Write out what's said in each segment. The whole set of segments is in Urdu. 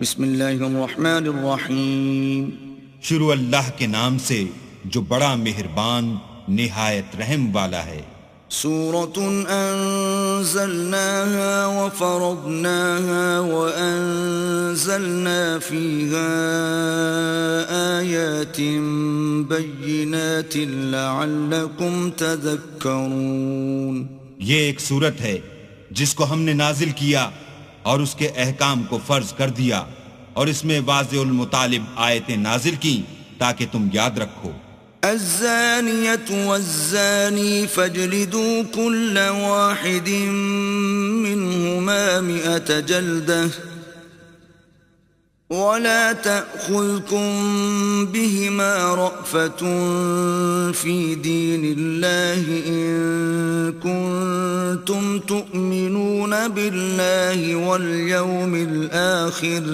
بسم اللہ الرحمن الرحیم. شروع اللہ کے نام سے جو بڑا مہربان نہایت رحم والا ہے. سورة أنزلناها وفرضناها وأنزلنا فيها آيات بينات لعلكم تذكرون. یہ ایک سورت ہے جس کو ہم نے نازل کیا اور اس کے احکام کو فرض کر دیا اور اس میں واضح المطالب آیتیں نازل کی تاکہ تم یاد رکھو. الزانية والزاني فاجلدوا كل واحد منهما 100 جلدة ولا تأخذكم بهما رأفة في دين الله إن كنتم تؤمنون بالله واليوم الآخر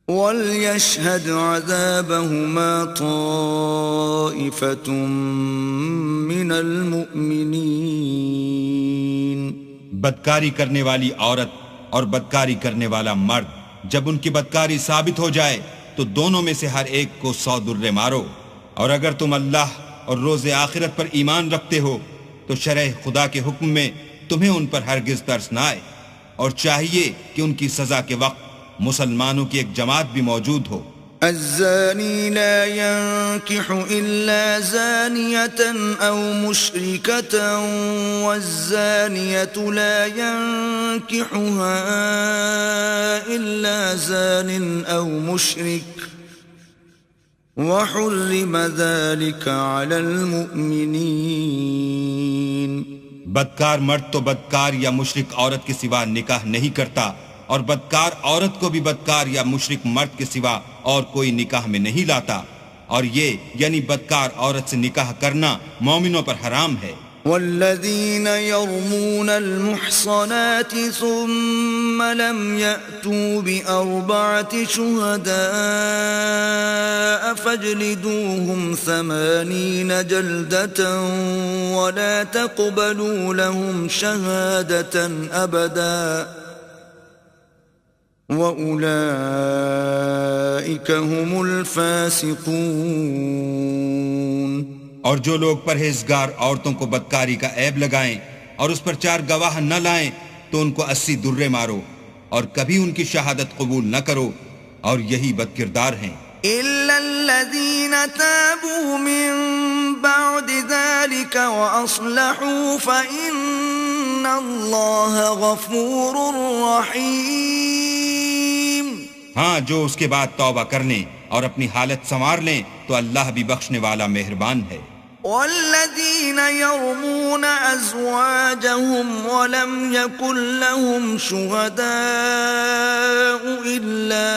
وَلْيَشْهَدْ عَذَابَهُمَا طَائِفَةٌ مِّنَ الْمُؤْمِنِينَ. بدکاری کرنے والی عورت اور بدکاری کرنے والا مرد جب ان کی بدکاری ثابت ہو جائے تو دونوں میں سے ہر ایک کو 100 درے مارو. اور اگر تم اللہ اور روز آخرت پر ایمان رکھتے ہو تو شرع خدا کے حکم میں تمہیں ان پر ہرگز ترس نہ آئے، اور چاہیے کہ ان کی سزا کے وقت مسلمانوں کی ایک جماعت بھی موجود ہو. الزانی لا ينكح إلا زانية أو مشركة والزانية لا ينكحها إلا زان أو مشرك وحرم ذلك على المؤمنين. بدکار مرد تو بدکار یا مشرک عورت کے سوا نکاح نہیں کرتا، اور بدکار عورت کو بھی بدکار یا مشرک مرد کے سوا اور کوئی نکاح میں نہیں لاتا، اور یہ یعنی بدکار عورت سے نکاح کرنا مومنوں پر حرام ہے. والذین یرمون المحصنات ثم لم یأتوا بأربعة شهداء فاجلدوهم 80 جلدة ولا تقبلوا لهم شهادة أبدا وَأُولَئِكَ هُمُ الْفَاسِقُونَ. اور جو لوگ پرہیزگار عورتوں کو بدکاری کا عیب لگائیں اور اس پر 4 گواہ نہ لائیں تو ان کو 80 درے مارو اور کبھی ان کی شہادت قبول نہ کرو، اور یہی بدکردار ہیں. إِلَّا الَّذِينَ تَابُوا مِن بَعْدِ ذَلِكَ وَأَصْلَحُوا فَإِنَّ اللَّهَ غَفُورٌ رَّحِيمٌ. ہاں، جو اس کے بعد توبہ کر لیں اور اپنی حالت سنوار لیں تو اللہ بھی بخشنے والا مہربان ہے. والذین یرمون ازواجهم ولم یکن لهم شهداء الا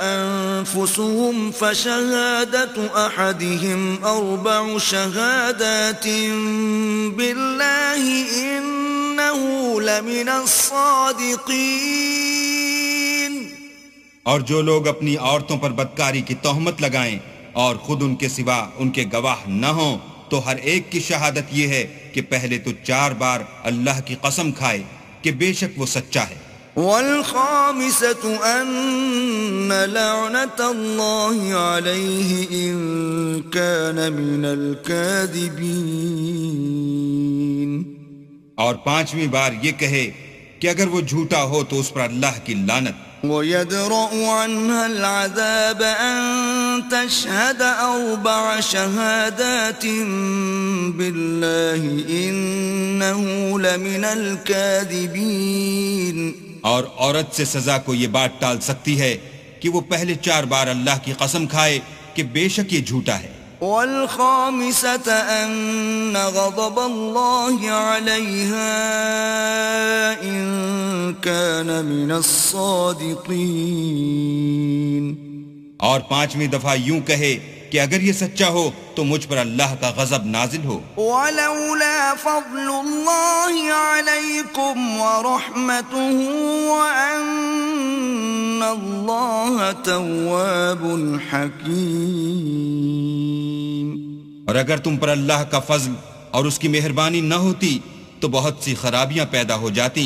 انفسهم فشهادة احدهم 4 شهادات بالله انه لمن الصادقین. اور جو لوگ اپنی عورتوں پر بدکاری کی تہمت لگائیں اور خود ان کے سوا ان کے گواہ نہ ہوں تو ہر ایک کی شہادت یہ ہے کہ پہلے تو 4 بار اللہ کی قسم کھائے کہ بے شک وہ سچا ہے. والخامسة ان لعنة الله عليه ان كان من الكاذبين. اور 5ویں بار یہ کہے کہ اگر وہ جھوٹا ہو تو اس پر اللہ کی لعنت. وَيَدْرَأُ عَنْهَا الْعَذَابَ أَن تَشْهَدَ 4 شَهَادَاتٍ بِاللَّهِ إِنَّهُ لَمِنَ الْكَاذِبِينَ. اور عورت سے سزا کو یہ بات ٹال سکتی ہے کہ وہ پہلے 4 بار اللہ کی قسم کھائے کہ بے شک یہ جھوٹا ہے. والخامسة أن غضب الله عليها إن كان من الصادقين. اور 5ویں دفعہ یوں کہے کہ اگر یہ سچا ہو تو مجھ پر اللہ کا غضب نازل ہو. ولولا فضل الله عليكم ورحمته وأن الله تواب حكيم. اور اگر تم پر اللہ کا فضل اور اس کی مہربانی نہ ہوتی تو بہت سی خرابیاں پیدا ہو جاتی،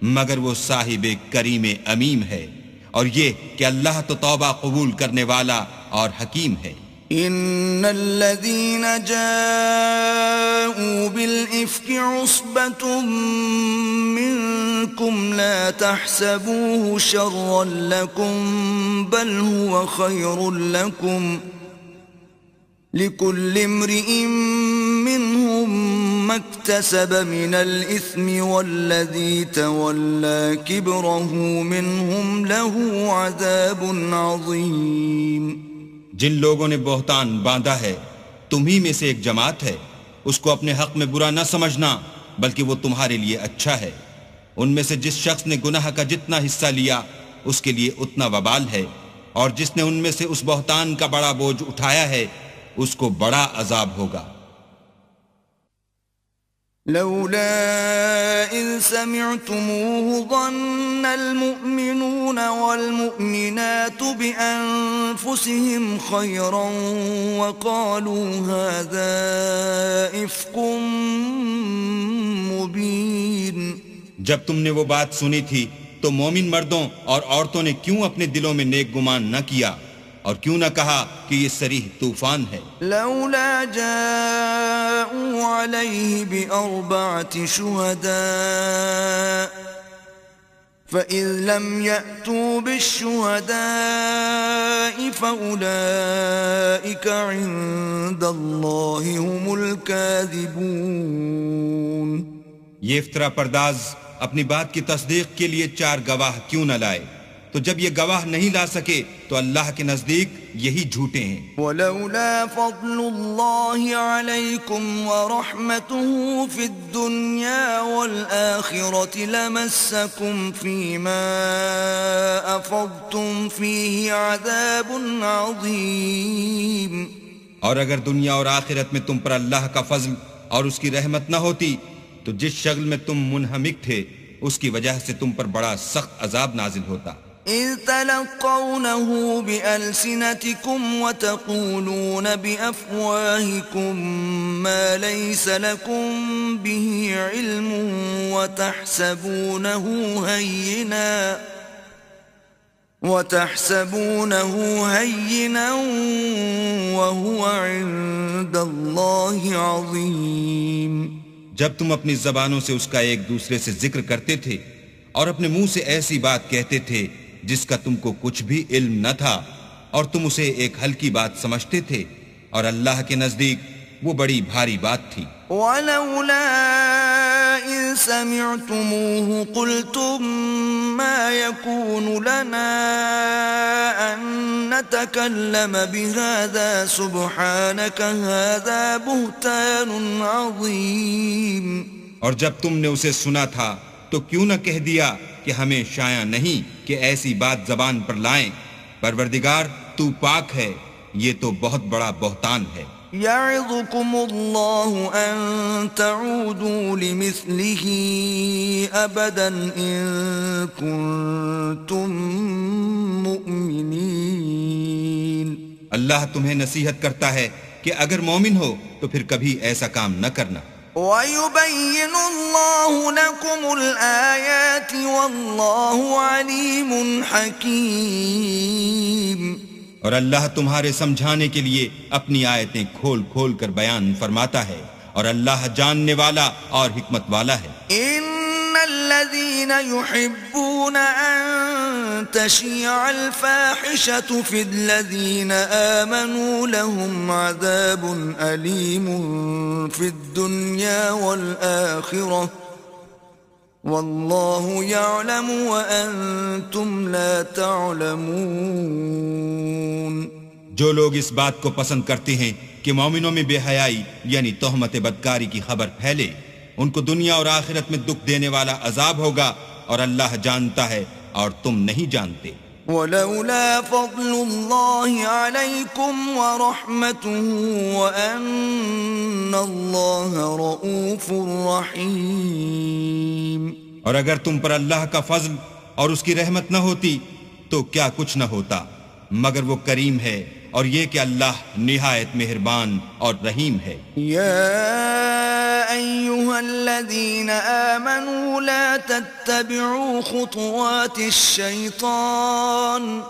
مگر وہ صاحب کریم امیم ہے، اور یہ کہ اللہ تو توبہ قبول کرنے والا اور حکیم ہے۔ إن الذين جاءوا بالإفك عصبة منكم لا تحسبوه شرا لكم بل هو خير لكم لكل امرئ منهم ما اكتسب من الإثم والذي تولى كبره منهم له عذاب عظيم۔ جن لوگوں نے بہتان باندھا ہے تمہی میں سے ایک جماعت ہے، اس کو اپنے حق میں برا نہ سمجھنا بلکہ وہ تمہارے لیے اچھا ہے۔ ان میں سے جس شخص نے گناہ کا جتنا حصہ لیا اس کے لیے اتنا وبال ہے، اور جس نے ان میں سے اس بہتان کا بڑا بوجھ اٹھایا ہے اس کو بڑا عذاب ہوگا۔ لولا إذ سمعتموه ظن المؤمنون والمؤمنات بأنفسهم خيرا وقالوا هذا إفك مبين۔ جب تم نے وہ بات سنی تھی تو مومن مردوں اور عورتوں نے کیوں اپنے دلوں میں نیک گمان نہ کیا اور کیوں نہ کہا کہ یہ صریح طوفان ہے؟ لولا جاءوا عليه بأربعة شهداء فإذ لم يأتوا بالشهداء فأولئك عند الله هم الكاذبون۔ یہ افطرا پرداز اپنی بات کی تصدیق کے لیے 4 گواہ کیوں نہ لائے؟ تو جب یہ گواہ نہیں لا سکے تو اللہ کے نزدیک یہی جھوٹے ہیں۔ ولولا فضل الله عليكم ورحمته في الدنيا والآخرة لمسكم فيما أفضتم فيه عذاب عظيم۔ اور اگر دنیا اور آخرت میں تم پر اللہ کا فضل اور اس کی رحمت نہ ہوتی تو جس شغل میں تم منہمک تھے اس کی وجہ سے تم پر بڑا سخت عذاب نازل ہوتا۔ إذ تلقونه بألسنتكم وتقولون بأفواهكم ما ليس لكم به علم وتحسبونه هينا وهو عند الله عظيم۔ جب تم اپنی زبانوں سے اس کا ایک دوسرے سے ذکر کرتے تھے اور اپنے منہ سے ایسی بات کہتے تھے جس کا تم کو کچھ بھی علم نہ تھا اور تم اسے ایک ہلکی بات سمجھتے تھے، اور اللہ کے نزدیک وہ بڑی بھاری بات تھی۔ وَلَوْلَا إِذْ سَمِعْتُمُوهُ قُلْتُمْ مَا يَكُونُ لَنَا أَن نَّتَكَلَّمَ بِهَذَا سُبْحَانَكَ هَذَا بُهْتَانٌ عَظِيمٌ۔ اور جب تم نے اسے سنا تھا تو کیوں نہ کہہ دیا کہ ہمیں شایع نہیں کہ ایسی بات زبان پر لائیں، پروردگار تو پاک ہے، یہ تو بہت بڑا بہتان ہے۔ يعظكم الله أن تعودوا لمثله أبدا إن كنتم مؤمنين۔ اللہ تمہیں نصیحت کرتا ہے کہ اگر مومن ہو تو پھر کبھی ایسا کام نہ کرنا۔ وَيُبَيِّنُ اللَّهُ لَكُمُ الْآيَاتِ وَاللَّهُ عَلِيمٌ حَكِيمٌ۔ اور اللہ تمہارے سمجھانے کے لیے اپنی آیتیں کھول کھول کر بیان فرماتا ہے، اور اللہ جاننے والا اور حکمت والا ہے۔ إِنَّ الَّذِينَ يُحِبُّونَ أَن تَشِيعَ الْفَاحِشَةُ فِي الَّذِينَ آمَنُوا لَهُمْ عَذَابٌ أَلِيمٌ فِي الدُّنْيَا وَالْآخِرَةِ واللہ یعلم وانتم لا تعلمون۔ جو لوگ اس بات کو پسند کرتے ہیں کہ مومنوں میں بے حیائی یعنی تہمت بدکاری کی خبر پھیلے، ان کو دنیا اور آخرت میں دکھ دینے والا عذاب ہوگا، اور اللہ جانتا ہے اور تم نہیں جانتے۔ ولولا فضل الله عليكم ورحمته وأن الله رؤوف رحيم۔ اور اگر تم پر اللہ کا فضل اور اس کی رحمت نہ ہوتی تو کیا کچھ نہ ہوتا، مگر وہ کریم ہے، اور یہ کہ اللہ نہایت مہربان اور رحیم ہے۔ یا أيها الذين آمنوا لا تتبعوا خطوات الشيطان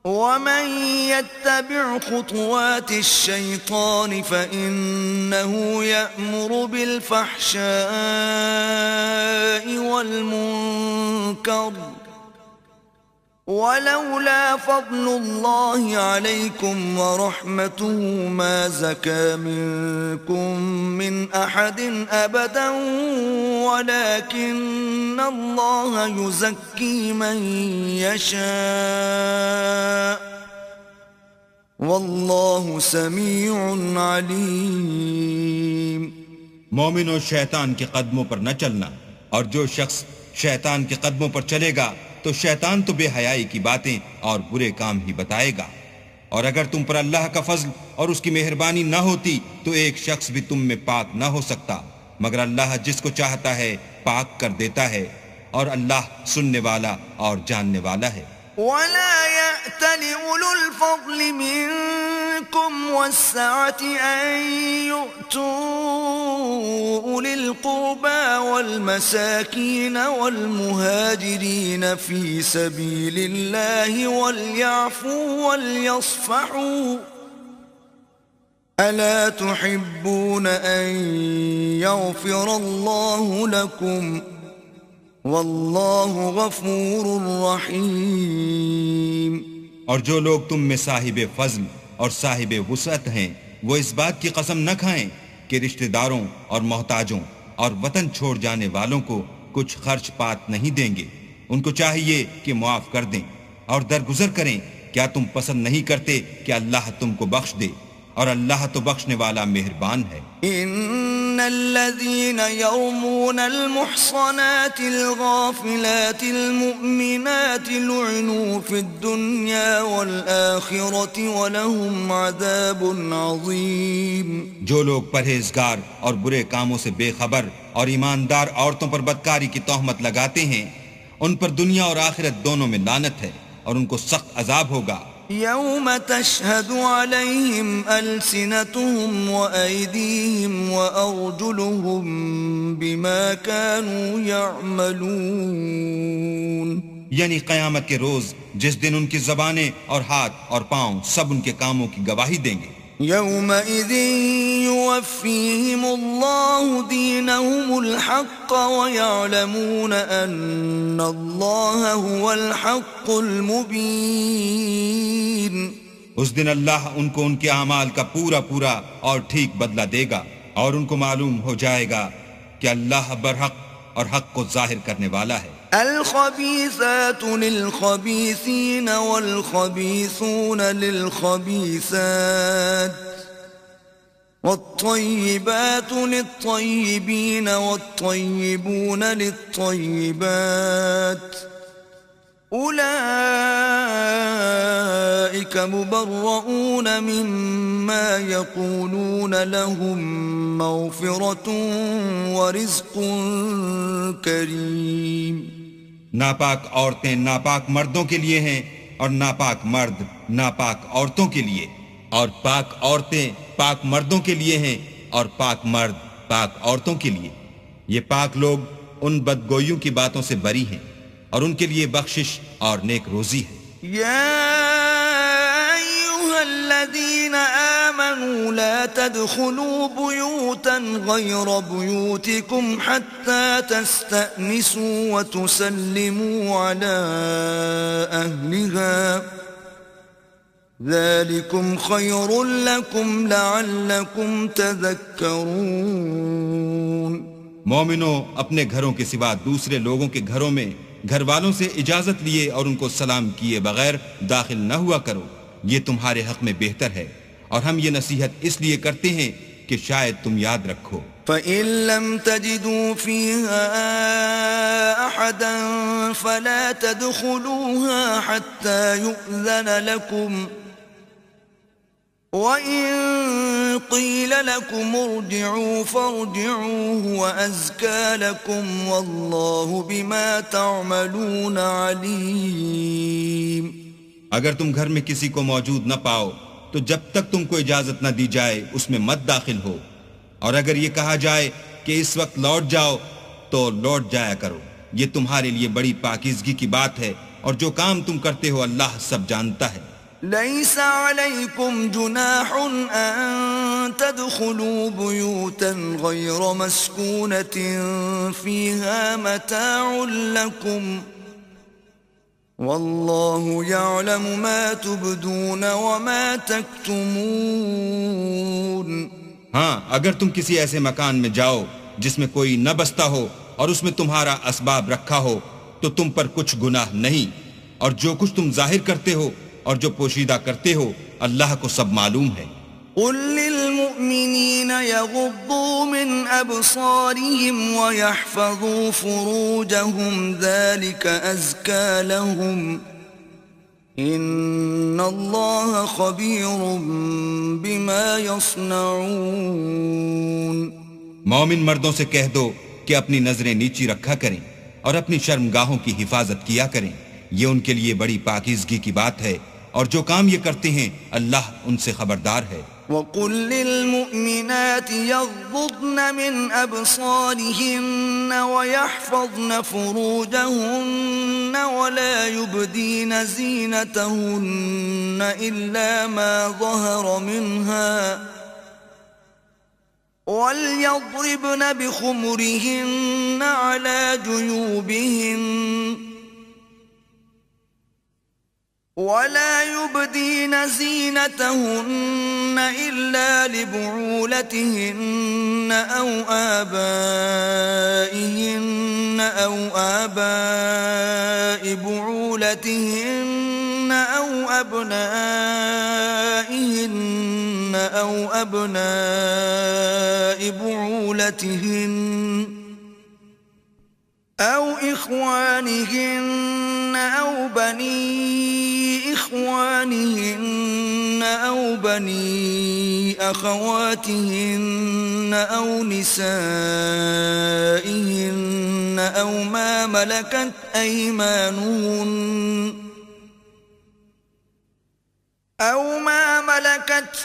ومن يتبع خطوات الشيطان فإنه يأمر بالفحشاء والمنكر ولولا فضل الله عليكم ورحمته ما زكى منكم من أحد أبدا ولكن الله يزكي من يشاء والله سميع عليم. مومنوں شیطان کے قدموں پر نہ چلنا، اور جو شخص شیطان کے قدموں پر چلے گا تو شیطان تو بے حیائی کی باتیں اور برے کام ہی بتائے گا. اور اگر تم پر اللہ کا فضل اور اس کی مہربانی نہ ہوتی تو ایک شخص بھی تم میں پاک نہ ہو سکتا، مگر اللہ جس کو چاہتا ہے پاک کر دیتا ہے، اور اللہ سننے والا اور جاننے والا ہے. ولا يأتل أولو الفضل منكم والسعة أن يؤتوا أولي القربى والمساكين والمهاجرين في سبيل الله وليعفوا وليصفحوا ألا تحبون أن يغفر الله لكم واللہ غفور رحیم. اور جو لوگ تم میں صاحب فضل اور صاحب وسعت ہیں وہ اس بات کی قسم نہ کھائیں کہ رشتہ داروں اور محتاجوں اور وطن چھوڑ جانے والوں کو کچھ خرچ پات نہیں دیں گے. ان کو چاہیے کہ معاف کر دیں اور درگزر کریں. کیا تم پسند نہیں کرتے کہ اللہ تم کو بخش دے؟ اور اللہ تو بخشنے والا مہربان ہے. ان الذين يرمون المحصنات الغافلات المؤمنات لعنوا في الدنيا والآخرة ولهم عذاب عظيم. جو لوگ پرہیزگار اور برے کاموں سے بے خبر اور ایماندار عورتوں پر بدکاری کی تہمت لگاتے ہیں ان پر دنیا اور آخرت دونوں میں لعنت ہے اور ان کو سخت عذاب ہوگا. يوم تشهد عليهم ألسنتهم وأيديهم وأرجلهم بما كانوا يعملون. یعنی قیامت کے روز جس دن ان کی زبانیں اور ہاتھ اور پاؤں سب ان کے کاموں کی گواہی دیں گے. يومئذ يوفيهم الله دينهم الحق ويعلمون أن الله هو الحق المبين. اس دن اللہ ان کو ان کے اعمال کا پورا پورا اور ٹھیک بدلہ دے گا اور ان کو معلوم ہو جائے گا کہ اللہ برحق اور حق کو ظاہر کرنے والا ہے. الخبيثات للخبيثين والخبيثون للخبيثات والطيبات للطيبين والطيبون للطيبات أولئك مبرؤون مما يقولون لهم مغفرة ورزق كريم. ناپاک عورتیں ناپاک مردوں کے لیے ہیں اور ناپاک مرد ناپاک عورتوں کے لیے، اور پاک عورتیں پاک مردوں کے لیے ہیں اور پاک مرد پاک عورتوں کے لیے. یہ پاک لوگ ان بدگوئیوں کی باتوں سے بری ہیں اور ان کے لیے بخشش اور نیک روزی ہے. الذين آمنوا لا تدخلوا بيوتا غير بيوتكم حتى تستأنسوا وتسلموا على أهلها ذلكم خير لكم لعلكم تذكرون. مومنوں اپنے گھروں کے سوا دوسرے لوگوں کے گھروں میں گھر والوں سے اجازت لیے اور ان کو سلام کیے بغیر داخل نہ ہوا کرو، یہ تمہارے حق میں بہتر ہے، اور ہم یہ نصیحت اس لیے کرتے ہیں کہ شاید تم یاد رکھو. فَإِن لَّمْ تَجِدُوا فِيهَا أَحَدًا فَلَا تَدْخُلُوهَا حَتَّى يُؤْذَنَ لَكُمْ وَإِن قِيلَ لَكُمْ ارْجِعُوا فَارْجِعُوا هُوَ أَزْكَىٰ لَكُمْ وَاللَّهُ بِمَا تَعْمَلُونَ عَلِيمٌ. اگر تم گھر میں کسی کو موجود نہ پاؤ تو جب تک تم کو اجازت نہ دی جائے اس میں مت داخل ہو، اور اگر یہ کہا جائے کہ اس وقت لوٹ جاؤ تو لوٹ جایا کرو، یہ تمہارے لیے بڑی پاکیزگی کی بات ہے، اور جو کام تم کرتے ہو اللہ سب جانتا ہے۔ ليس عليكم جناح أن تدخلوا بيوتا غير مسكونة فيها متاع لكم والله يعلم ما تبدون وما تكتمون۔ ہاں، اگر تم کسی ایسے مکان میں جاؤ جس میں کوئی نہ بستا ہو اور اس میں تمہارا اسباب رکھا ہو تو تم پر کچھ گناہ نہیں، اور جو کچھ تم ظاہر کرتے ہو اور جو پوشیدہ کرتے ہو اللہ کو سب معلوم ہے۔ قل للمؤمنين يغضوا من أبصارهم ويحفظوا فروجهم ذلك أزكى لهم إن الله خبير بما يصنعون۔ مومن مردوں سے کہہ دو کہ اپنی نظریں نیچی رکھا کریں اور اپنی شرمگاہوں کی حفاظت کیا کریں، یہ ان کے لیے بڑی پاکیزگی کی بات ہے، اور جو کام یہ کرتے ہیں اللہ ان سے خبردار ہے۔ وَقُلْ لِلْمُؤْمِنَاتِ يَغْضُضْنَ مِنْ أَبْصَارِهِنَّ وَيَحْفَظْنَ فُرُوجَهُنَّ وَلَا يُبْدِينَ زِينَتَهُنَّ إِلَّا مَا ظَهَرَ مِنْهَا وَلْيَضْرِبْنَ بِخُمُرِهِنَّ عَلَى جُيُوبِهِنَّ ولا يبدين زينتهن إلا لبعولتهن أو آبائهن أو آباء بعولتهن أو أبنائهن أو أبناء بعولتهن أو إخوانهن أو بني إخوانهن أو بني أخواتهن أو نسائهن أو ما ملكت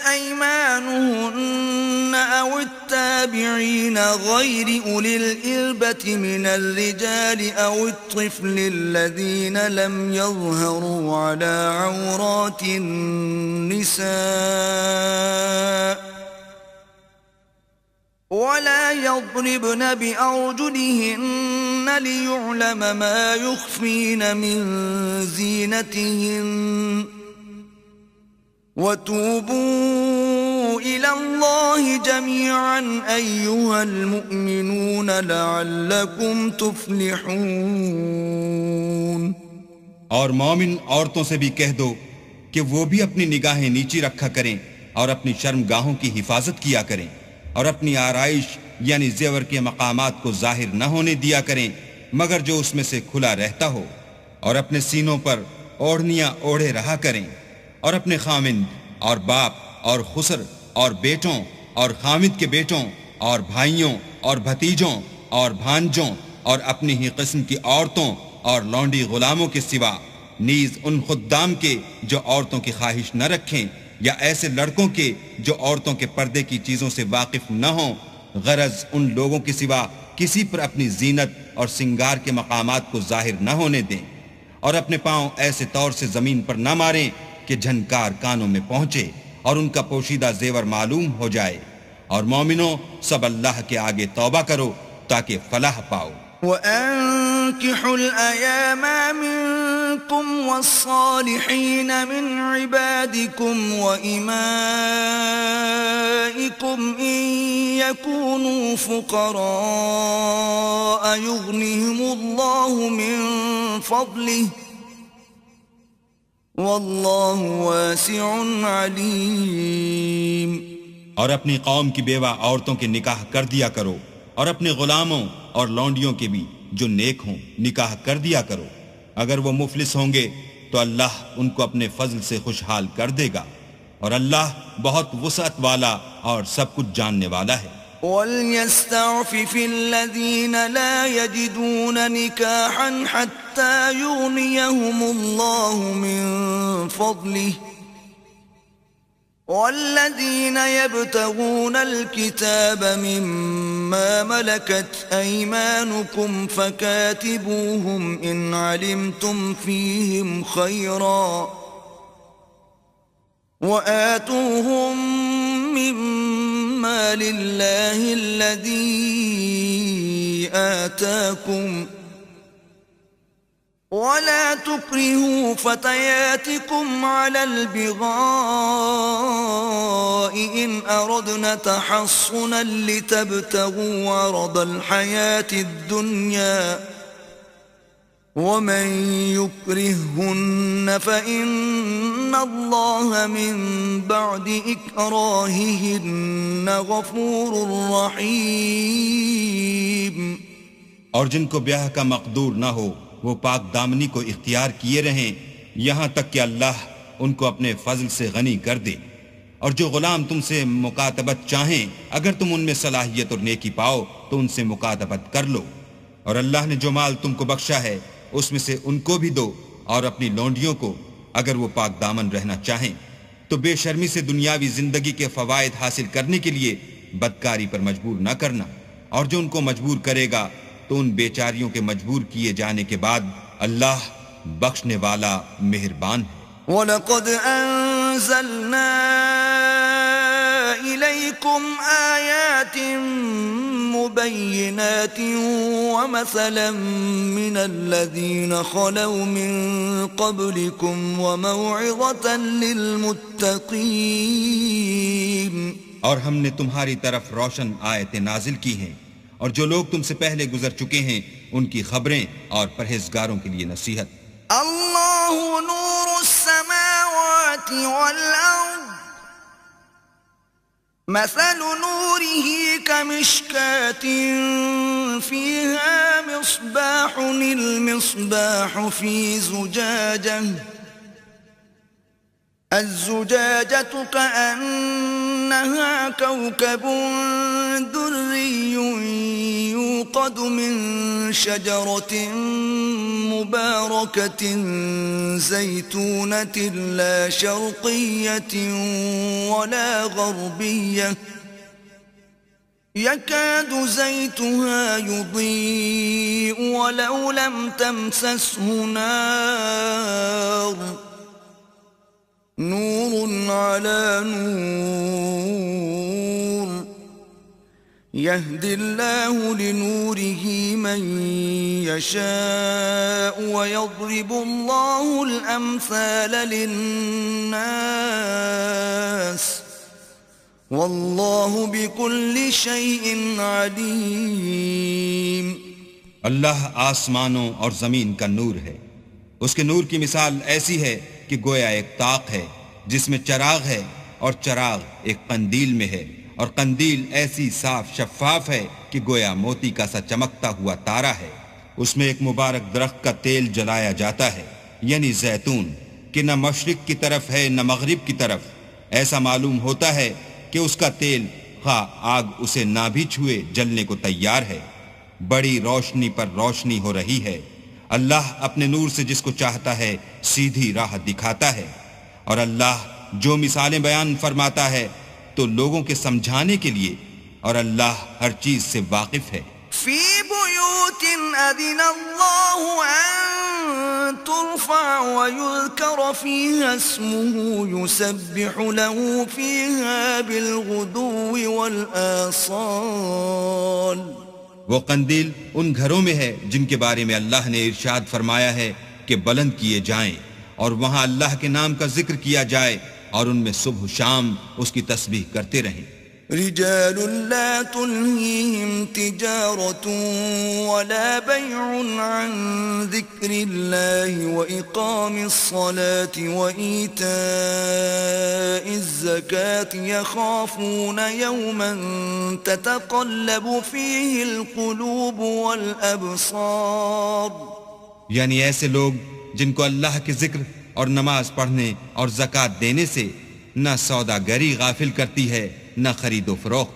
أيمانهن أو التابعين غير أولي الإربة من الرجال أو الطفل الذين لم يظهروا على عورات النساء ولا يضربن بأرجلهن ليعلم ما يخفين من زينتهن وتوبوا إلى الله جميعا أيها المؤمنون لعلكم تفلحون۔ اور مومن عورتوں سے بھی کہہ دو کہ وہ بھی اپنی نگاہیں نیچی رکھا کریں اور اپنی شرمگاہوں کی حفاظت کیا کریں، اور اپنی آرائش یعنی زیور کے مقامات کو ظاہر نہ ہونے دیا کریں مگر جو اس میں سے کھلا رہتا ہو، اور اپنے سینوں پر اوڑھنیاں اوڑھے رہا کریں، اور اپنے خامند اور باپ اور خسر اور بیٹوں اور خامد کے بیٹوں اور بھائیوں اور بھتیجوں اور بھانجوں اور اپنی ہی قسم کی عورتوں اور لونڈی غلاموں کے سوا، نیز ان خدام کے جو عورتوں کی خواہش نہ رکھیں، یا ایسے لڑکوں کے جو عورتوں کے پردے کی چیزوں سے واقف نہ ہوں، غرض ان لوگوں کے سوا کسی پر اپنی زینت اور سنگار کے مقامات کو ظاہر نہ ہونے دیں، اور اپنے پاؤں ایسے طور سے زمین پر نہ ماریں کہ جھنکار کانوں میں پہنچے اور ان کا پوشیدہ زیور معلوم ہو جائے، اور مومنوں سب اللہ کے آگے توبہ کرو تاکہ فلاح پاؤ۔ وَأَنكِحُوا الْأَيَامَ مِنكُمْ وَالصَّالِحِينَ مِنْ عِبَادِكُمْ وَإِمَائِكُمْ إِنْ يَكُونُوا فُقَرَاءَ يُغْنِهِمُ اللَّهُ مِنْ فَضْلِهِ وَاللَّهُ وَاسِعٌ عَلِيمٌ۔ اور اپنی قوم کی بیوہ عورتوں کے نکاح کر دیا کرو، اور اپنے غلاموں اور لونڈیوں کے بھی جو نیک ہوں نکاح کر دیا کرو، اگر وہ مفلس ہوں گے تو اللہ ان کو اپنے فضل سے خوشحال کر دے گا، اور اللہ بہت وسعت والا اور سب کچھ جاننے والا ہے۔ وَلْيَسْتَعْفِفِ الَّذِينَ لَا يَجِدُونَ نِكَاحًا حَتَّى يُغْنِيَهُمُ اللَّهُ مِنْ فَضْلِهِ والذين يبتغون الكتاب مما ملكت أيمانكم فكاتبوهم إن علمتم فيهم خيرا وآتوهم مما لله الذي آتاكم ولا تكرهوا فتياتكم على البغاء إن أردنا تحصنا لتبتغوا عرض الحياة الدنيا ومن يكرههن فإن الله من بعد إكراههن غفور رحيم. اور جن کو بیاہ کا مقدور نہ ہو وہ پاک دامنی کو اختیار کیے رہیں یہاں تک کہ اللہ ان کو اپنے فضل سے غنی کر دے. اور جو غلام تم سے مکاتبت چاہیں اگر تم ان میں صلاحیت اور نیکی پاؤ تو ان سے مکاتبت کر لو. اور اللہ نے جو مال تم کو بخشا ہے اس میں سے ان کو بھی دو اور اپنی لونڈیوں کو اگر وہ پاک دامن رہنا چاہیں. تو بے شرمی سے دنیاوی زندگی کے فوائد حاصل کرنے کے لیے بدکاری پر مجبور نہ کرنا. اور جو ان کو مجبور کرے گا تو ان بیچاریوں کے مجبور کیے جانے کے بعد اللہ بخشنے والا مہربان ہے. وَلَقَدْ أَنزَلْنَا إِلَيْكُمْ آيَاتٍ مُبَيِّنَاتٍ وَمَثَلًا مِّنَ الَّذِينَ خَلَوْا مِن قَبْلِكُمْ وَمَوْعِظَةً لِّلْمُتَّقِينَ. اور ہم نے تمہاری طرف روشن آیتیں نازل کی ہیں اور جو لوگ تم سے پہلے گزر چکے ہیں ان کی خبریں اور پرہیزگاروں کے لیے نصیحت. اللہ نور السماوات والارض مثل نوره كمشكاة فيها مصباح المصباح في زجاجة الزجاجة كأنها كوكب دري يوقد من شجرة مباركة زيتونة لا شرقية ولا غربية يكاد زيتها يضيء ولو لم تمسسه نار نور على نور يهدي الله لنوره من يشاء ويضرب الله الأمثال للناس والله بكل شيء عليم. اللہ آسمانوں اور زمین کا نور ہے. اس کے نور کی مثال ایسی ہے کہ گویا ایک طاق ہے جس میں چراغ ہے اور چراغ ایک قندیل میں ہے اور قندیل ایسی صاف شفاف ہے کہ گویا موتی کا سا چمکتا ہوا تارا ہے. اس میں ایک مبارک درخت کا تیل جلایا جاتا ہے یعنی زیتون کہ نہ مشرق کی طرف ہے نہ مغرب کی طرف. ایسا معلوم ہوتا ہے کہ اس کا تیل خواہ آگ اسے نہ بھی چھوئے جلنے کو تیار ہے. بڑی روشنی پر روشنی ہو رہی ہے. اللہ اپنے نور سے جس کو چاہتا ہے سیدھی راہ دکھاتا ہے اور اللہ جو مثالیں بیان فرماتا ہے تو لوگوں کے سمجھانے کے لیے اور اللہ ہر چیز سے واقف ہے. فی بیوت اذن اللہ ان ترفع ویذکر فیہا اسمہ یسبح له فیہا بالغدو والآصال. وہ قندیل ان گھروں میں ہے جن کے بارے میں اللہ نے ارشاد فرمایا ہے کہ بلند کیے جائیں اور وہاں اللہ کے نام کا ذکر کیا جائے اور ان میں صبح و شام اس کی تسبیح کرتے رہیں. رجال لا تلهيهم تجارة ولا بيع عن ذكر الله وإقام الصلاة وإيتاء الزكاة يخافون يوما تتقلب فيه القلوب والأبصار. یعنی ایسے لوگ جن کو اللہ کے ذکر اور نماز پڑھنے اور زکوٰۃ دینے سے نہ سوداگری غافل کرتی ہے نہ خرید و فروخت.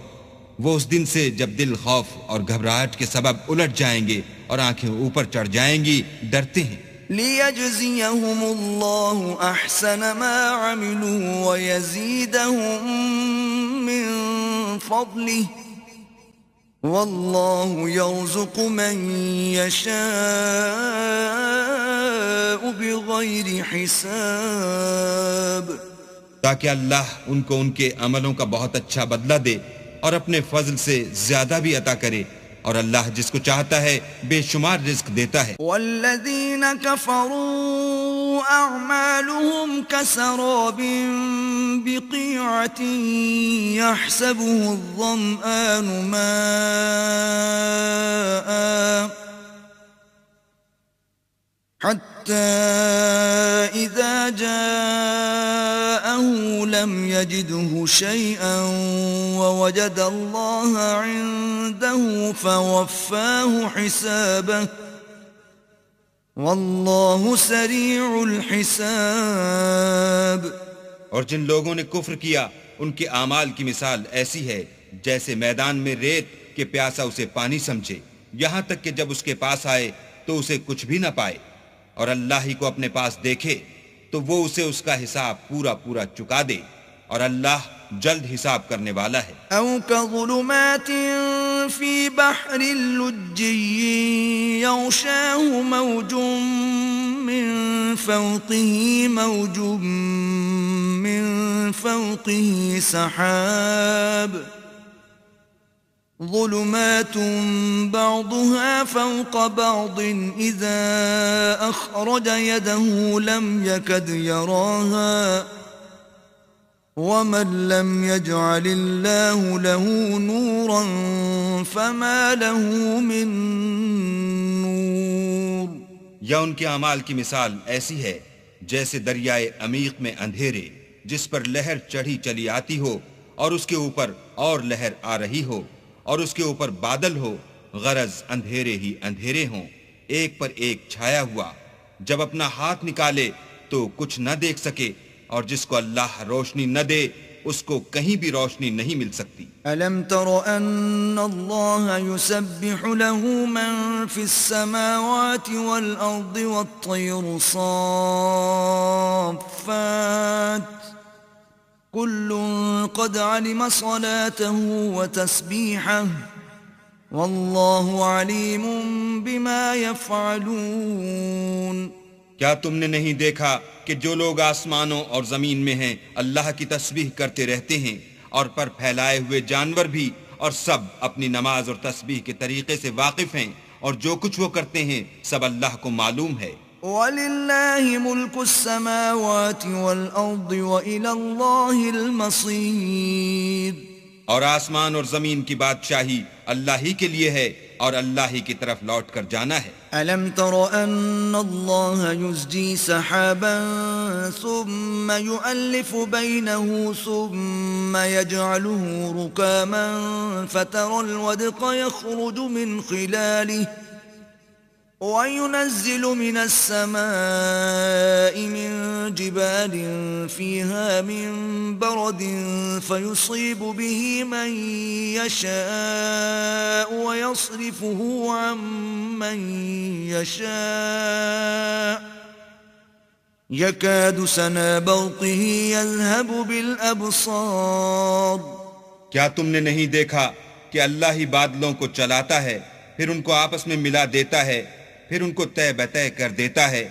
وہ اس دن سے جب دل خوف اور گھبراہٹ کے سبب الٹ جائیں گے اور آنکھیں اوپر چڑھ جائیں گی ڈرتے ہیں. ليجزيهم الله أحسن ما عملوا ويزيدهم من فضله والله يرزق من يشاء بغير حساب. تاکہ اللہ ان کو ان کے عملوں کا بہت اچھا بدلہ دے اور اپنے فضل سے زیادہ بھی عطا کرے، اور اللہ جس کو چاہتا ہے بے شمار رزق دیتا ہے. والذین کفروا اعمالهم كسراب بقيعة يحسبه الظمآن ماء حتى إذا جاءه لم يجده شيئا ووجد الله عنده فوفاه حسابه والله سريع الحساب. اور جن لوگوں نے کفر کیا ان کے اعمال کی مثال ایسی ہے جیسے میدان میں ریت کہ پیاسا اسے پانی سمجھے، یہاں تک کہ جب اس کے پاس آئے تو اسے کچھ بھی نہ پائے، اور اللہ ہی کو اپنے پاس دیکھے تو وہ اسے اس کا حساب پورا پورا چکا دے، اور اللہ جلد حساب کرنے والا ہے. او كظلمات في بحر اللجي يغشاه موج من فوقه موج من فوقه سحاب ظلمات بعضها فوق بعض إذا أخرج يده لم يكد يراها ومن لم يجعل الله له نورا فما له من نور. یا ان کے اعمال کی مثال ایسی ہے جیسے دریائے عمیق میں اندھیرے جس پر لہر چڑھی چلی آتی ہو اور اس کے اوپر اور لہر آ رہی ہو اور اس کے اوپر بادل ہو، غرض اندھیرے ہی اندھیرے ہوں، ایک پر ایک چھایا ہوا، جب اپنا ہاتھ نکالے تو کچھ نہ دیکھ سکے، اور جس کو اللہ روشنی نہ دے اس کو کہیں بھی روشنی نہیں مل سکتی. أَلَمْ تَرَ أَنَّ اللَّهَ يُسَبِّحُ لَهُ مَن فِي السَّمَاوَاتِ وَالْأَرْضِ وَالطَّيْرُ صَافَّاتٍ كُلٌّ قَدْ عَلِمَ صَلَاتَهُ وَتَسْبِيحَهُ وَاللَّهُ عَلِيمٌ بِمَا يَفْعَلُونَ. کیا تم نے نہیں دیکھا کہ جو لوگ آسمانوں اور زمین میں ہیں اللہ کی تسبیح کرتے رہتے ہیں، اور پر پھیلائے ہوئے جانور بھی، اور سب اپنی نماز اور تسبیح کے طریقے سے واقف ہیں، اور جو کچھ وہ کرتے ہیں سب اللہ کو معلوم ہے. وَلِلَّهِ مُلْكُ السَّمَاوَاتِ وَالْأَرْضِ وَإِلَى اللَّهِ الْمَصِيرُ. اور آسمان اور زمین کی بادشاہی اللہ ہی کے لیے ہے اور اللہ ہی کی طرف لوٹ کر جانا ہے. أَلَمْ تَرَ أَنَّ اللَّهَ يُزْجِي سَحَابًا ثُمَّ يُؤَلِّفُ بَيْنَهُ ثُمَّ يَجْعَلُهُ رُكَامًا فَتَرَى الْوَدْقَ يَخْرُجُ مِنْ خِلَالِهِ وَيُنَزِّلُ مِنَ السَّمَاءِ مِن جِبَالٍ فِيهَا مِن بَرَدٍ فَيُصِيبُ بِهِ مَن يَشَاءُ وَيَصْرِفُهُ عَن مَّن يَشَاءُ يَكَادُ سَنَا بَرْقِهِ يَذْهَبُ بِالْأَبْصَارِ. کیا تم نے نہیں دیکھا کہ اللہ ہی بادلوں کو چلاتا ہے، پھر ان کو آپس میں ملا دیتا ہے، پھر ان کو طے بطے کر دیتا ہے،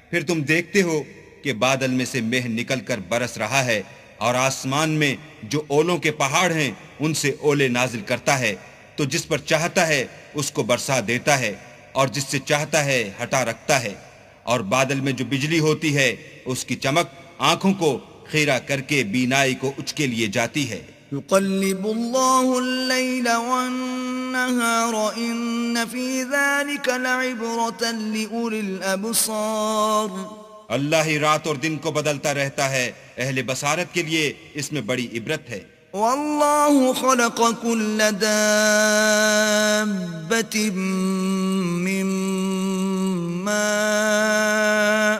پھر تم دیکھتے ہو کہ بادل میں سے مہ نکل کر برس رہا ہے، اور آسمان میں جو اولوں کے پہاڑ ہیں ان سے اولے نازل کرتا ہے، تو جس پر چاہتا ہے اس کو برسا دیتا ہے، اور جس سے چاہتا ہے ہٹا رکھتا ہے. اور بادل میں جو بجلی ہوتی ہے اس کی چمک آنکھوں کو خیرہ کر کے بینائی کو اچکے لیے جاتی ہے. يقلب الله الليل والنهار إن في ذلك لعبرة لأولي الأبصار. اللہ ہی رات اور دن کو بدلتا رہتا ہے، اہل بصارت کے لیے اس میں بڑی عبرت ہے. والله خلق كل دابة من ماء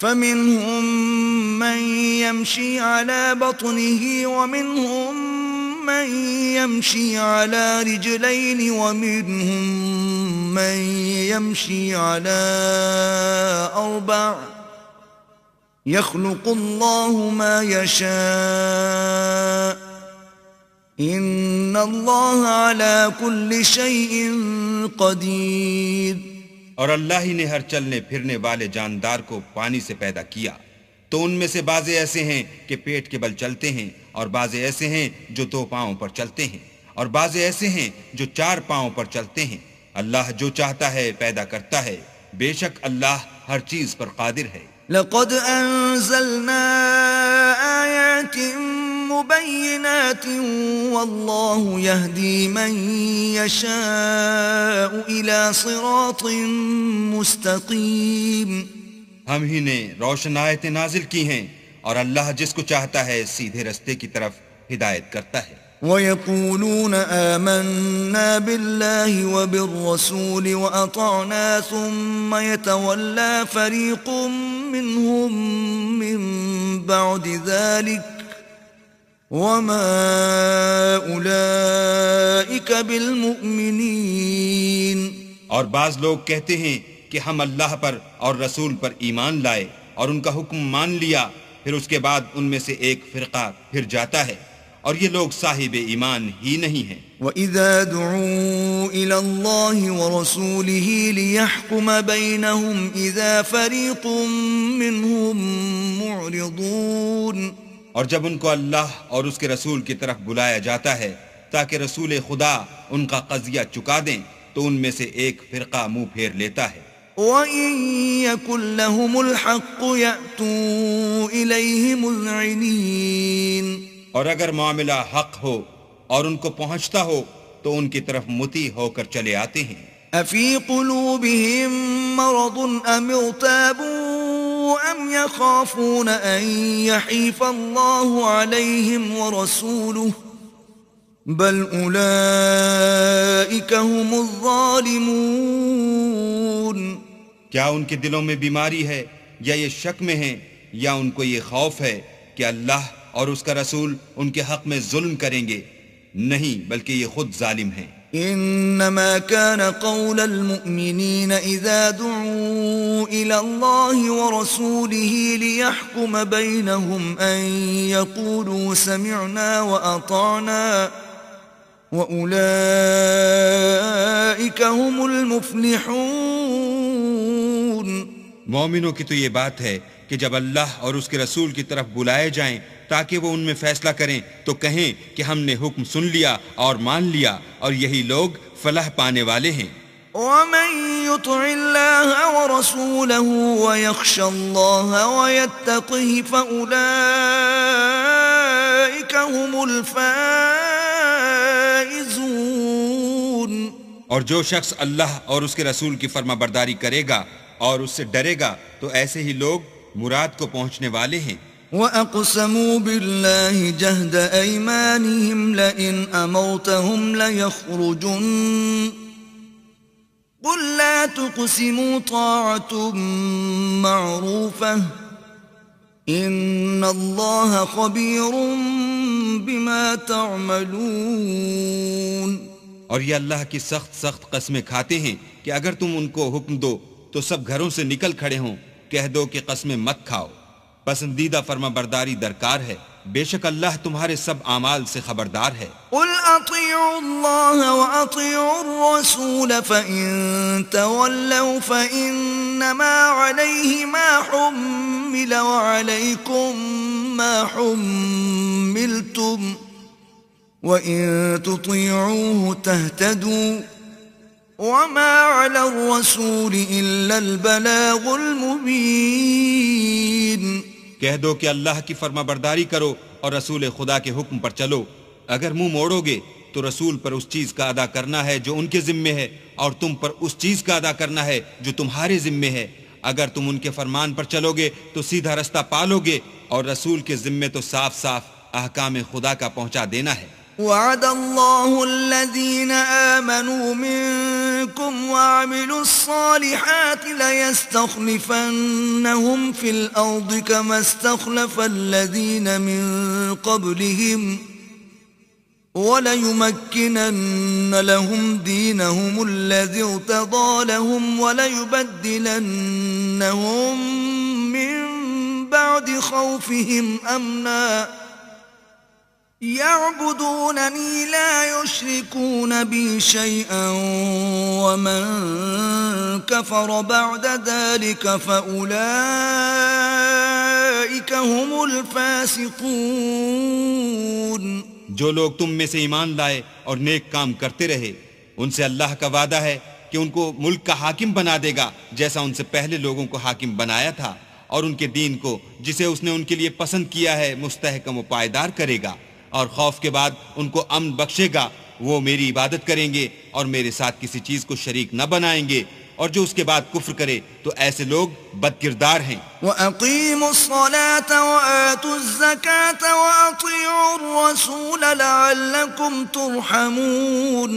فمنهم من يمشي على بطنه ومنهم من يمشي على رجلين ومنهم من يمشي على أربع يخلق الله ما يشاء إن الله على كل شيء قدير. اور اللہ ہی نے ہر چلنے پھرنے والے جاندار کو پانی سے پیدا کیا، تو ان میں سے بعض ایسے ہیں کہ پیٹ کے بل چلتے ہیں، اور بعض ایسے ہیں جو 2 پاؤں پر چلتے ہیں، اور بعض ایسے ہیں جو 4 پاؤں پر چلتے ہیں. اللہ جو چاہتا ہے پیدا کرتا ہے، بے شک اللہ ہر چیز پر قادر ہے. لقد أنزلنا آيات مبينات والله يهدي من يشاء إلى صراط مستقيم. ہم ہی نے روشن آیتیں نازل کی ہیں، اور اللہ جس کو چاہتا ہے سیدھے رستے کی طرف ہدایت کرتا ہے. وَيَقُولُونَ آمَنَّا بِاللَّهِ وَبِالرَّسُولِ وَأَطَعْنَا ثُمَّ يَتَوَلَّى فَرِيقٌ مِّنْهُمْ مِّن بَعْدِ ذَلِكَ وَمَا أُولَئِكَ بِالْمُؤْمِنِينَ. اور بعض لوگ کہتے ہیں کہ ہم اللہ پر اور رسول پر ایمان لائے اور ان کا حکم مان لیا، پھر اس کے بعد ان میں سے ایک فرقہ پھر جاتا ہے، اور یہ لوگ صاحب ایمان ہی نہیں ہیں. وَإِذَا دُعُوا إِلَى اللَّهِ وَرَسُولِهِ لِيَحْكُمَ بَيْنَهُمْ إِذَا فَرِيقٌ مِّنْهُمْ مُعْرِضُونَ. اور جب ان کو اللہ اور اس کے رسول کی طرف بلایا جاتا ہے تاکہ رسول خدا ان کا قضیہ چکا دیں، تو ان میں سے ایک فرقہ منہ پھیر لیتا ہے. وَإِن يَكُن لَّهُمُ الْحَقُّ يَأْتُوا إِلَيْهِ مُذْعِنِينَ. اور اگر معاملہ حق ہو اور ان کو پہنچتا ہو تو ان کی طرف مطیع ہو کر چلے آتے ہیں. أَفِي قُلُوبِهِم مَّرَضٌ أَمِ ارْتَابُوا أَمْ يَخَافُونَ أَن يَحِيفَ اللَّهُ عَلَيْهِمْ وَرَسُولُهُ بَلْ أُولَئِكَ هُمُ الظَّالِمُونَ. کیا ان کے دلوں میں بیماری ہے یا یہ شک میں ہیں یا ان کو یہ خوف ہے کہ اللہ اور اس کا رسول ان کے حق میں ظلم کریں گے؟ نہیں، بلکہ یہ خود ظالم ہیں. انما كان قول المؤمنين اذا دعوا الى الله ورسوله ليحكم بينهم ان يقولوا سمعنا واطعنا واولئك هم المفلحون. مومنوں کی تو یہ بات ہے کہ جب اللہ اور اس کے رسول کی طرف بلائے جائیں تاکہ وہ ان میں فیصلہ کریں تو کہیں کہ ہم نے حکم سن لیا اور مان لیا، اور یہی لوگ فلاح پانے والے ہیں. وَمَن يُطِعِ اللَّهَ وَرَسُولَهُ وَيَخْشَ اللَّهَ وَيَتَّقِهِ فَأُولَئِكَ هُمُ الْفَائِزُونَ. اور جو شخص اللہ اور اس کے رسول کی فرما برداری کرے گا اور اس سے ڈرے گا تو ایسے ہی لوگ مراد کو پہنچنے والے ہیں. وَأَقْسَمُوا بِاللَّهِ جَهْدَ أَيْمَانِهِمْ لَئِنْ أَمَرْتَهُمْ لَيَخْرُجُنَّ قُلْ لَا تُقْسِمُوا طَاعَةٌ مَّعْرُوفَةٌ إِنَّ اللَّهَ خَبِيرٌ بِمَا تَعْمَلُونَ. اور یہ اللہ کی سخت قسمیں کھاتے ہیں کہ اگر تم ان کو حکم دو تو سب گھروں سے نکل کھڑے ہوں. کہہ دو کہ قسمیں مت کھاؤ، پسندیدہ فرما برداری درکار ہے، بے شک اللہ تمہارے سب اعمال سے خبردار ہے. قل اطیعوا اللہ واطیعوا الرسول فإن تولوا فإنما علیہ ما حمل وعلیکم ما حملتم وإن تطیعوه تهتدوا وما على الرسول إلا البلاغ المبين. کہہ دو کہ اللہ کی فرما برداری کرو اور رسول خدا کے حکم پر چلو. اگر منہ موڑو گے تو رسول پر اس چیز کا ادا کرنا ہے جو ان کے ذمے ہے، اور تم پر اس چیز کا ادا کرنا ہے جو تمہارے ذمے ہے. اگر تم ان کے فرمان پر چلو گے تو سیدھا رستہ پالو گے، اور رسول کے ذمے تو صاف احکام خدا کا پہنچا دینا ہے. وعد الله الذين آمنوا منكم وعملوا الصالحات ليستخلفنهم في الأرض كما استخلف الذين من قبلهم وَلَيُمَكِّنَنَّ لَهُمْ دِينَهُمُ الَّذِي ارْتَضَىٰ لَهُمْ وَلَيُبَدِّلَنَّهُم مِّن بَعْدِ خَوْفِهِمْ أَمْنًا يَعْبُدُونَنِي لَا يُشْرِكُونَ بِي شَيْئًا وَمَن كَفَرَ بَعْدَ ذَلِكَ فَأُولَٰئِكَ هُمُ الْفَاسِقُونَ۔ جو لوگ تم میں سے ایمان لائے اور نیک کام کرتے رہے ان سے اللہ کا وعدہ ہے کہ ان کو ملک کا حاکم بنا دے گا جیسا ان سے پہلے لوگوں کو حاکم بنایا تھا، اور ان کے دین کو جسے اس نے ان کے لیے پسند کیا ہے مستحکم و پائیدار کرے گا، اور خوف کے بعد ان کو امن بخشے گا۔ وہ میری عبادت کریں گے اور میرے ساتھ کسی چیز کو شریک نہ بنائیں گے، اور جو اس کے بعد کفر کرے تو ایسے لوگ بد کردار ہیں۔ وَأَقِيمُوا الصَّلَاةَ وَآتُوا الزَّكَاةَ وَأَطِيعُوا الرَّسُولَ لَعَلَّكُمْ تُرْحَمُونَ۔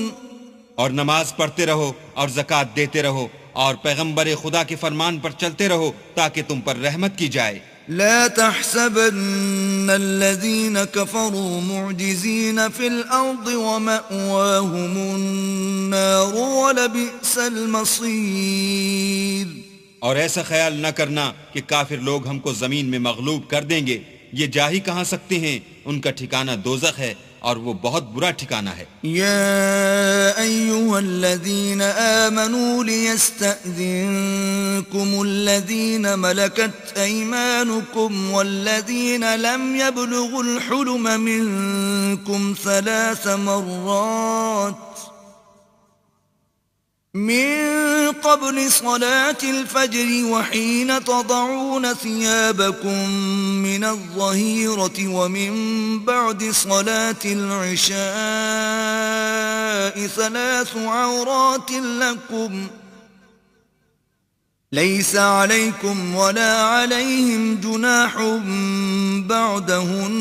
اور نماز پڑھتے رہو اور زکوٰۃ دیتے رہو اور پیغمبر خدا کے فرمان پر چلتے رہو تاکہ تم پر رحمت کی جائے۔ لا تحسبن الذين كفروا معجزين في الأرض ومأواهم النار ولبئس المصير۔ اور ایسا خیال نہ کرنا کہ کافر لوگ ہم کو زمین میں مغلوب کر دیں گے، یہ جا ہی کہاں سکتے ہیں، ان کا ٹھکانہ دوزخ ہے اور وہ بہت برا ٹھکانہ ہے۔ یا ایھا الذین آمنوا لیستأذنکم الذین ملکت ایمانکم والذین لم یبلغوا الحلم منکم 3 مرات من قبل صلاة الفجر وحين تضعون ثيابكم من الظهيرة ومن بعد صلاة العشاء 3 عورات لكم ليس عليكم ولا عليهم جناح بعدهن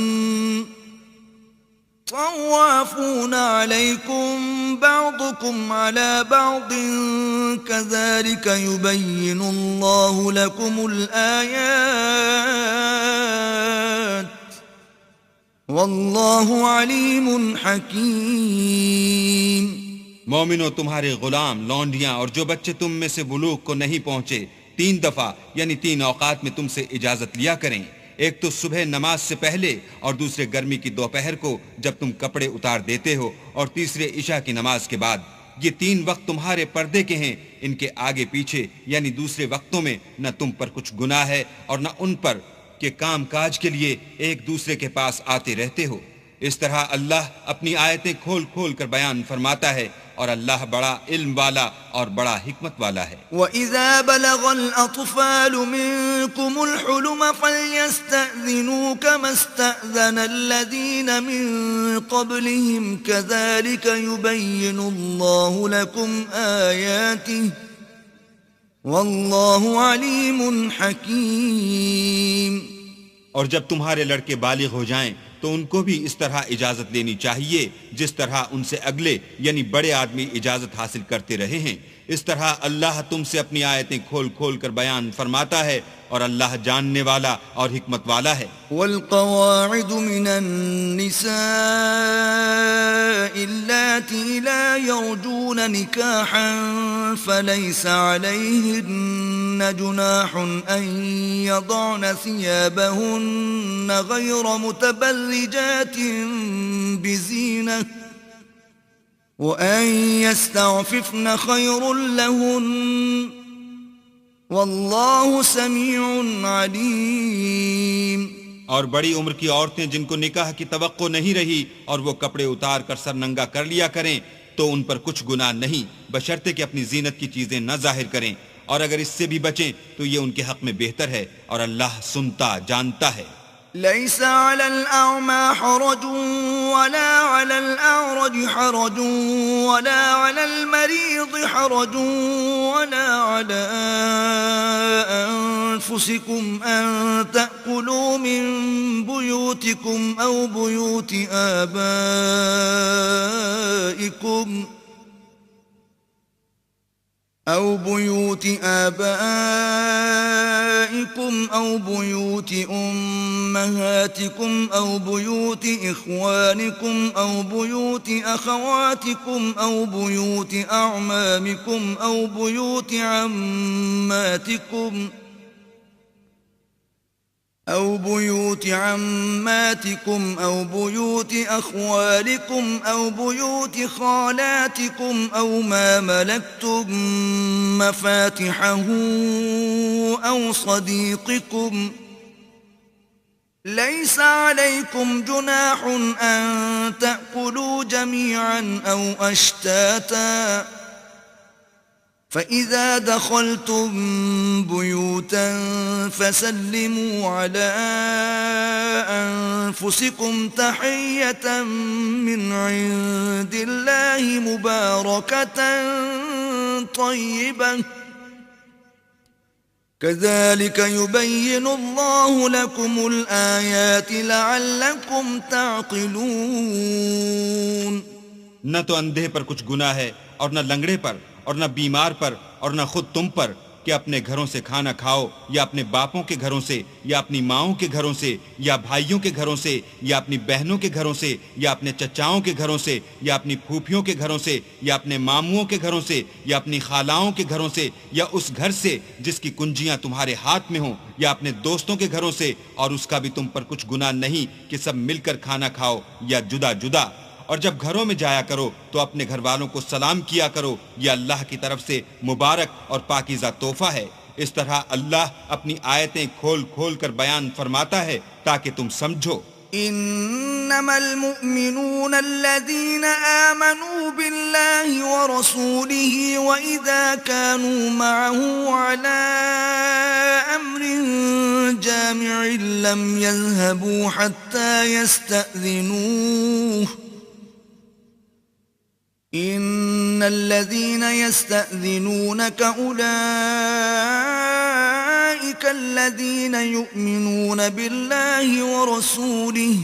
طوافون عليكم بعضكم على بعض كذلك يبين الله لكم الآيات والله عليم حكيم۔ مومنو، تمہارے غلام، لونڈیاں اور جو بچے تم میں سے بلوغ کو نہیں پہنچے 3 دفعہ یعنی 3 اوقات میں تم سے اجازت لیا کریں، ایک تو صبح نماز سے پہلے اور دوسرے گرمی کی دوپہر کو جب تم کپڑے اتار دیتے ہو، اور تیسرے عشاء کی نماز کے بعد۔ یہ 3 وقت تمہارے پردے کے ہیں، ان کے آگے پیچھے یعنی دوسرے وقتوں میں نہ تم پر کچھ گناہ ہے اور نہ ان پر کہ کام کاج کے لیے ایک دوسرے کے پاس آتے رہتے ہو۔ اس طرح اللہ اپنی آیتیں کھول کھول کر بیان فرماتا ہے، اور اللہ بڑا علم والا اور بڑا حکمت والا ہے۔ وَإِذَا بَلَغَ الْأَطْفَالُ مِنكُمُ الْحُلُمَ فَلْيَسْتَأْذِنُوا كَمَا اسْتَأْذَنَ الَّذِينَ مِن قَبْلِهِمْ كَذَلِكَ يُبَيِّنُ اللَّهُ لَكُمْ آيَاتِهِ وَاللَّهُ عَلِيمٌ حَكِيمٌ۔ اور جب تمہارے لڑکے بالغ ہو جائیں تو ان کو بھی اس طرح اجازت لینی چاہیے جس طرح ان سے اگلے یعنی بڑے آدمی اجازت حاصل کرتے رہے ہیں۔ اس طرح اللہ تم سے اپنی آیتیں کھول کھول کر بیان فرماتا ہے، اور اللہ جاننے والا اور حکمت والا ہے۔ والقواعد من النساء اللاتي لا يرجون نكاحا فليس عليهن جناح أن يضعن ثيابهن غير متبرجات بزينة وأن يستعففن خير لهن واللہ سمیع علیم۔ اور بڑی عمر کی عورتیں جن کو نکاح کی توقع نہیں رہی اور وہ کپڑے اتار کر سر ننگا کر لیا کریں تو ان پر کچھ گناہ نہیں، بشرطے کہ اپنی زینت کی چیزیں نہ ظاہر کریں، اور اگر اس سے بھی بچیں تو یہ ان کے حق میں بہتر ہے، اور اللہ سنتا جانتا ہے۔ ليس على الأعمى حرج ولا على الأعرج حرج ولا على المريض حرج ولا على أنفسكم أن تأكلوا من بيوتكم أو بيوت أو بيوت آبائكم أو بيوت أمهاتكم أو بيوت إخوانكم أو بيوت أخواتكم أو بيوت أعمامكم أو بيوت عماتكم أو بيوت أخوالكم أو بيوت خالاتكم أو ما ملكتم مفاتحه أو صديقكم ليس عليكم جناح أن تأكلوا جميعا أو أشتاتا فإذا دخلتم بيوتا فسلموا على أنفسكم تحية من عند الله مباركة طيبة كذلك يبين الله لكم الآيات لعلكم تعقلون. نہ تو اندھے پر کچھ گناہ ہے اور نہ لنگڑے پر اور نہ بیمار پر اور نہ خود تم پر کہ اپنے گھروں سے کھانا کھاؤ یا اپنے باپوں کے گھروں سے یا اپنی ماؤں کے گھروں سے یا بھائیوں کے گھروں سے یا اپنی بہنوں کے گھروں سے یا اپنے چچاؤں کے گھروں سے یا اپنی پھوپھیوں کے گھروں سے یا اپنے ماموں کے گھروں سے یا اپنی خالاؤں کے گھروں سے یا اس گھر سے جس کی کنجیاں تمہارے ہاتھ میں ہوں یا اپنے دوستوں کے گھروں سے اور اس کا بھی تم پر کچھ گناہ نہیں کہ سب مل کر کھانا کھاؤ یا جدا جدا. اور جب گھروں میں جایا کرو تو اپنے گھر والوں کو سلام کیا کرو، یہ اللہ کی طرف سے مبارک اور پاکیزہ تحفہ ہے. اس طرح اللہ اپنی آیتیں کھول کھول کر بیان فرماتا ہے تاکہ تم سمجھو. انما المؤمنون الذين آمنوا بالله ورسوله واذا كانوا معه على امر جامع لم يذهبوا حتى يستأذنوه ان الذين يستأذنونك اولئك الذين يؤمنون بالله ورسوله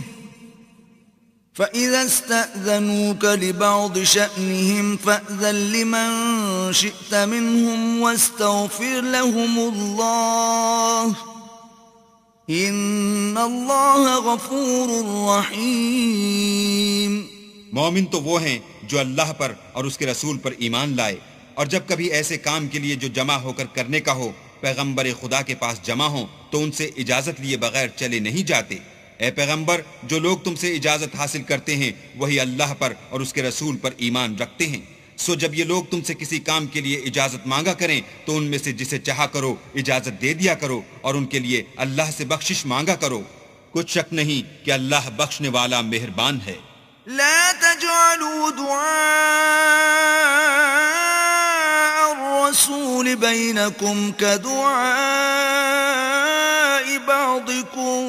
فإذا استأذنوك لبعض شأنهم فأذن لمن شئت منهم واستغفر لهم الله ان اللہ غفور رحیم. مومن تو وہ ہیں جو اللہ پر اور اس کے رسول پر ایمان لائے، اور جب کبھی ایسے کام کے لیے جو جمع ہو کر کرنے کا ہو پیغمبر خدا کے پاس جمع ہوں تو ان سے اجازت لیے بغیر چلے نہیں جاتے. اے پیغمبر، جو لوگ تم سے اجازت حاصل کرتے ہیں وہی اللہ پر اور اس کے رسول پر ایمان رکھتے ہیں. سو جب یہ لوگ تم سے کسی کام کے لیے اجازت مانگا کریں تو ان میں سے جسے چاہا کرو اجازت دے دیا کرو اور ان کے لیے اللہ سے بخشش مانگا کرو. کچھ شک نہیں کہ اللہ بخشنے والا مہربان ہے. لا تجعلوا دعاء الرسول بينكم كدعاء بعضكم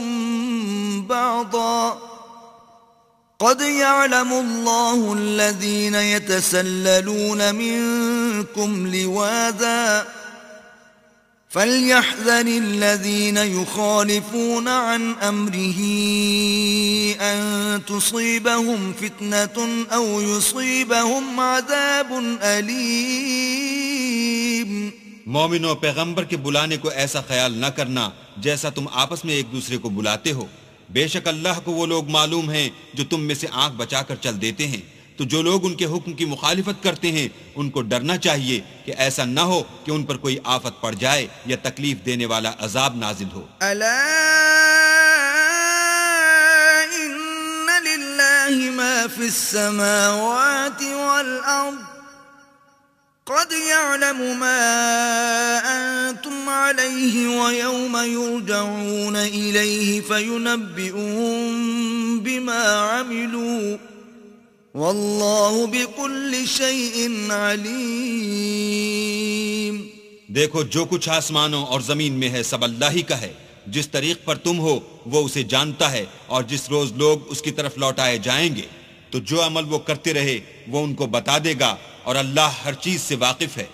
بعضا قد يعلم الله الذين يتسللون منكم لواذا فليحذر الذين يخالفون عن أمره أن تصيبهم فتنة أو يصيبهم عذاب أليم. مومنوں، پیغمبر کے بلانے کو ایسا خیال نہ کرنا جیسا تم آپس میں ایک دوسرے کو بلاتے ہو. بے شک اللہ کو وہ لوگ معلوم ہیں جو تم میں سے آنکھ بچا کر چل دیتے ہیں. تو جو لوگ ان کے حکم کی مخالفت کرتے ہیں ان کو ڈرنا چاہیے کہ ایسا نہ ہو کہ ان پر کوئی آفت پڑ جائے یا تکلیف دینے والا عذاب نازل ہو. الا ان للہ ما فی السماوات والارض قد يعلم ما انتم علیہ ویوم یرجعون الیہ فینبئون بما عملوا واللہ بكل شیء علیم. دیکھو، جو کچھ آسمانوں اور زمین میں ہے سب اللہ ہی کا ہے. جس طریق پر تم ہو وہ اسے جانتا ہے، اور جس روز لوگ اس کی طرف لوٹائے جائیں گے تو جو عمل وہ کرتے رہے وہ ان کو بتا دے گا، اور اللہ ہر چیز سے واقف ہے.